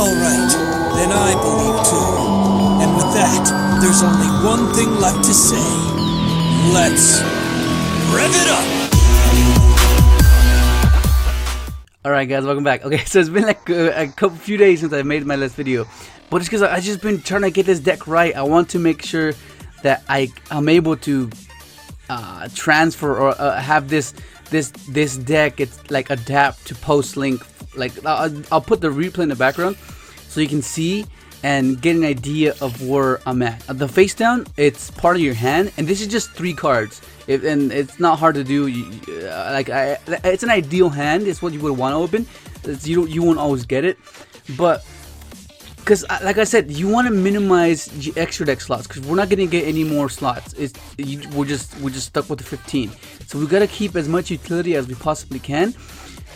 Alright, then I believe too. And with that, there's only one thing left to say. Let's rev it up! Alright guys, welcome back. Okay, so it's been like a few days since I made my last video. But it's because I just been trying to get this deck right. I want to make sure that I'm able to transfer or have this deck, it's like adapt to post link. Like I'll put the replay in the background so you can see and get an idea of where I'm at. The face down, it's part of your hand, and this is just 3 cards. And it's not hard to do. It's an ideal hand. It's what you would want to open. You won't always get it, but because like I said, you want to minimize extra deck slots because we're not gonna get any more slots. We're just stuck with the 15. So we gotta keep as much utility as we possibly can.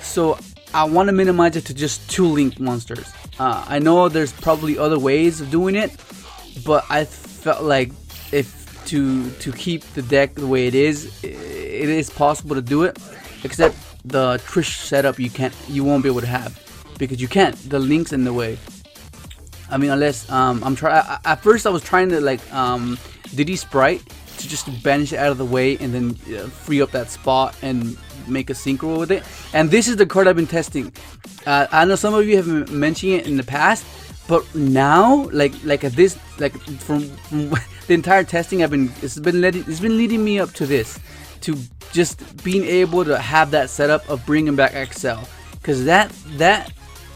So I want to minimize it to just 2 linked monsters. I know there's probably other ways of doing it, but I felt like to keep the deck the way it is possible to do it, except the Trish setup you won't be able to have because you can't. The link's in the way. I mean, unless at first I was trying to like Diddy Sprite to just banish it out of the way and then free up that spot and make a Synchro with it. And this is the card I've been testing. I know some of you have mentioned it in the past, but now like at this, like from the entire testing it's been leading me up to this, to just being able to have that setup of bringing back XL, because that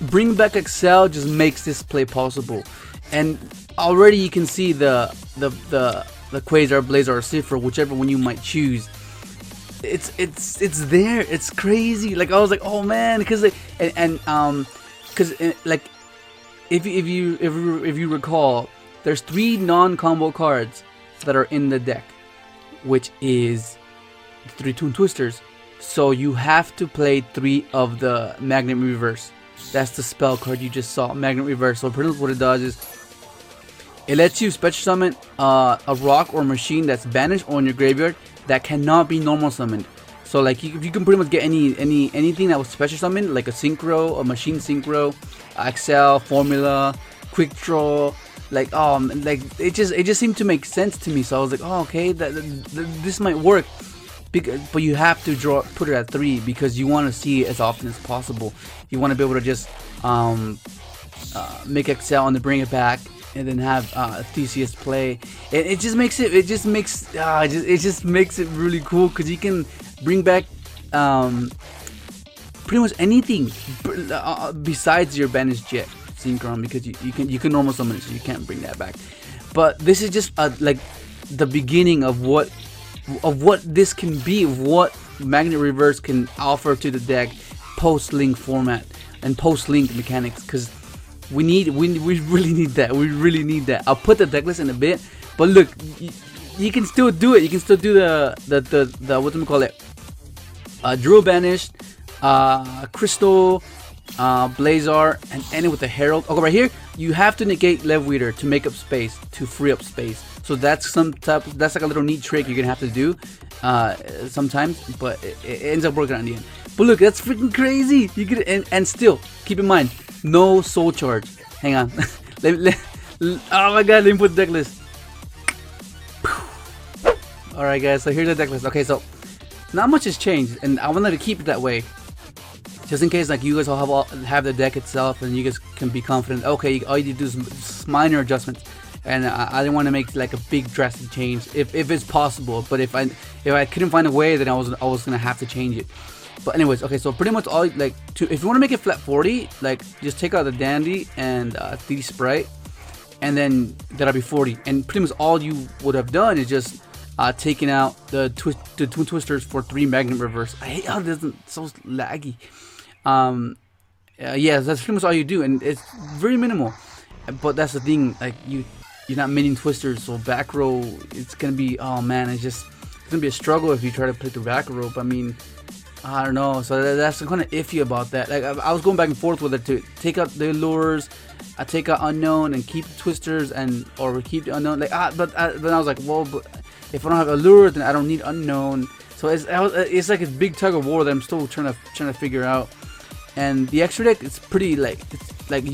bring back XL just makes this play possible. And already you can see the Quasar, Blazer, or Cipher, whichever one you might choose. It's there. It's crazy. Like I was like, oh man, because like if you recall, there's 3 non-combo cards that are in the deck, which is 3 Toon Twisters. So you have to play 3 of the Magnet Reverse. That's the spell card you just saw, Magnet Reverse. So pretty much what it does is it lets you special summon a rock or machine that's banished or in your graveyard that cannot be normal summoned. So like you can pretty much get anything that was special summoned, like a Synchro, a machine Synchro, XL, Formula, Quick Draw. Like it just seemed to make sense to me. So I was like, oh okay, this might work. But you have to put it at 3 because you want to see it as often as possible. You want to be able to just make XL and then bring it back, and then have Theseus play. It just makes it really cool because you can bring back pretty much anything besides your banished Jet Synchron, because you can normal summon it, so you can't bring that back. But this is just like the beginning of what this can be, of what Magnet Reverse can offer to the deck post-link format and post-link mechanics, because we really need that. I'll put the deck list in a bit, but look, you can still do it. You can still do the whatchamacallit, Drill Banished, Crystal, Blazar, and end it with the Herald. Okay, right here you have to negate Lev Weeder to make up space, to free up space. So that's like a little neat trick you're gonna have to do sometimes, but it ends up working on the end. But look, that's freaking crazy. You get it, and still keep in mind, no soul charge. Hang on. Oh my god, let me put the deck list. Alright guys, so here's the deck list. Okay, so not much has changed, and I wanted to keep it that way, just in case like you guys all have the deck itself and you guys can be confident. Okay, all you need to do is minor adjustments. And I didn't want to make like a big drastic change if it's possible. But if I couldn't find a way, then I was gonna have to change it. But anyways, okay, so pretty much all if you want to make it flat 40, like just take out the Dandy and the Sprite, and then that'll be 40. And pretty much all you would have done is just taking out the Toon Twisters for 3 Magnet Reverse. I hate how this is so laggy. Yeah, that's pretty much all you do, and it's very minimal. But that's the thing, like you're not mining Twisters, so back row, it's gonna be, oh man, it's gonna be a struggle if you try to play the back row. I mean, I don't know, so that's kind of iffy about that. Like I was going back and forth with it to take out the Allures, I take out Unknown and keep the Twisters, or keep the Unknown. Like but then I was like, well, but if I don't have Allures, then I don't need Unknown. So it's like a big tug of war that I'm still trying to figure out. And the extra deck, it's pretty like, it's like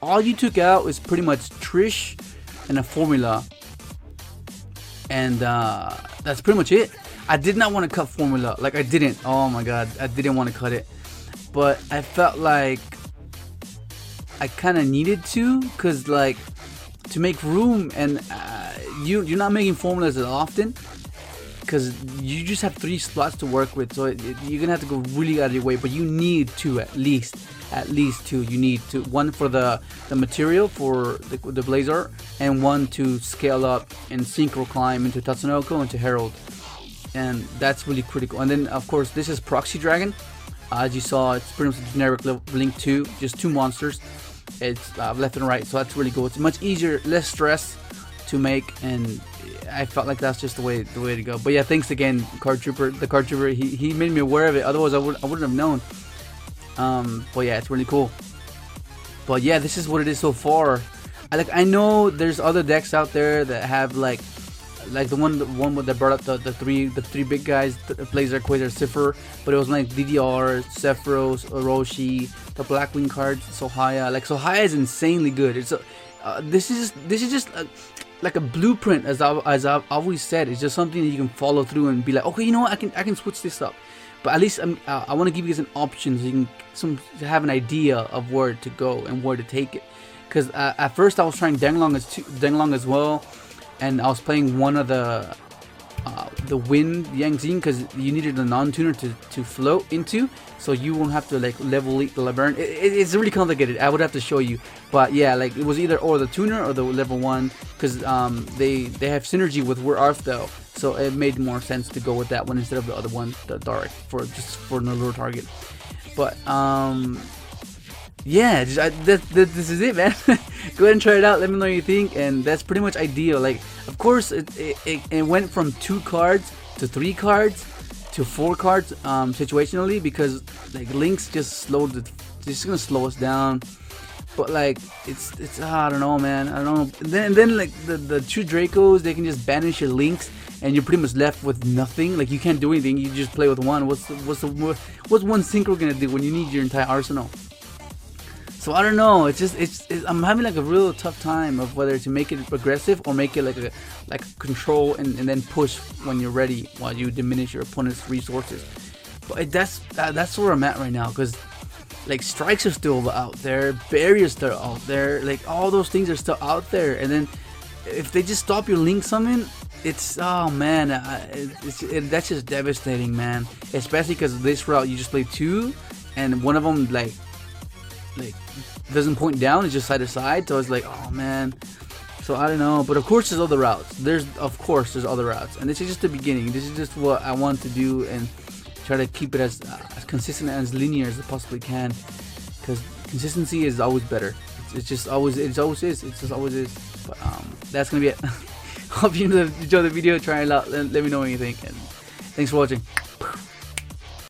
all you took out is pretty much Trish and a formula, and that's pretty much it. I did not want to cut formula, like I didn't. Oh my god, I didn't want to cut it, but I felt like I kind of needed to, cause like to make room, and you're not making formulas as often, because you just have 3 slots to work with, so you're gonna have to go really out of your way. But you need 2 at least 2. You need 2, 1 for the material for the blazer, and 1 to scale up and synchro climb into Tatsunoko and to Herald, and that's really critical. And then of course this is Proxy Dragon. As you saw, it's pretty much a generic Link 2, just 2 monsters. It's left and right, so that's really cool. It's much easier, less stress to make, and I felt like that's just the way to go. But yeah, thanks again, Card Trooper. The Card Trooper, he made me aware of it. Otherwise, I wouldn't have known. But yeah, it's really cool. But yeah, this is what it is so far. I know there's other decks out there that have like the one that brought up the three big guys, Blazer, Quasar, Cipher, but it was like DDR, Sephiroth, Orochi, the Blackwing cards, Sohaya. Like Sohaya is insanely good. It's this is just like a blueprint, as I've always said. It's just something that you can follow through and be like, okay, you know what, I can switch this up. But at least I want to give you guys an option, so you can have an idea of where to go and where to take it. Because at first I was trying Denglong as well, and I was playing one of the Wind Yangzing, because you needed a non-tuner to float into, so you won't have to like level 8 the Labyrint. It's really complicated. I would have to show you, but yeah, like it was either or the tuner or the level 1, because they have synergy with Arth though, so it made more sense to go with that one instead of the other one, the Dark, for an allure target. But yeah, this is it, man. Go ahead and try it out. Let me know what you think, and that's pretty much ideal. Like, of course, it went from 2 cards to 3 cards to 4 cards situationally, because like Link's just gonna slow us down. But like it's I don't know, man. I don't know. And then like the 2 Dracos, they can just banish your Links, and you're pretty much left with nothing. Like you can't do anything. You just play with 1. What's one Synchro gonna do when you need your entire arsenal? So I don't know. I'm having like a real tough time of whether to make it aggressive or make it like a control and then push when you're ready, while you diminish your opponent's resources. But that's where I'm at right now, because like strikes are still out there, barriers are out there, like all those things are still out there. And then if they just stop your Link summon, it's, oh man, that's just devastating, man. Especially because this route you just play 2, and one of them like doesn't point down, it's just side to side, so it's like, oh man. So I don't know, but of course there's other routes. There's other routes, and this is just the beginning. This is just what I want to do, and try to keep it as consistent and as linear as I possibly can, because consistency is always better. It just always is. But that's gonna be it. Hope you enjoyed the video. Try it out. Let me know what you think, and thanks for watching.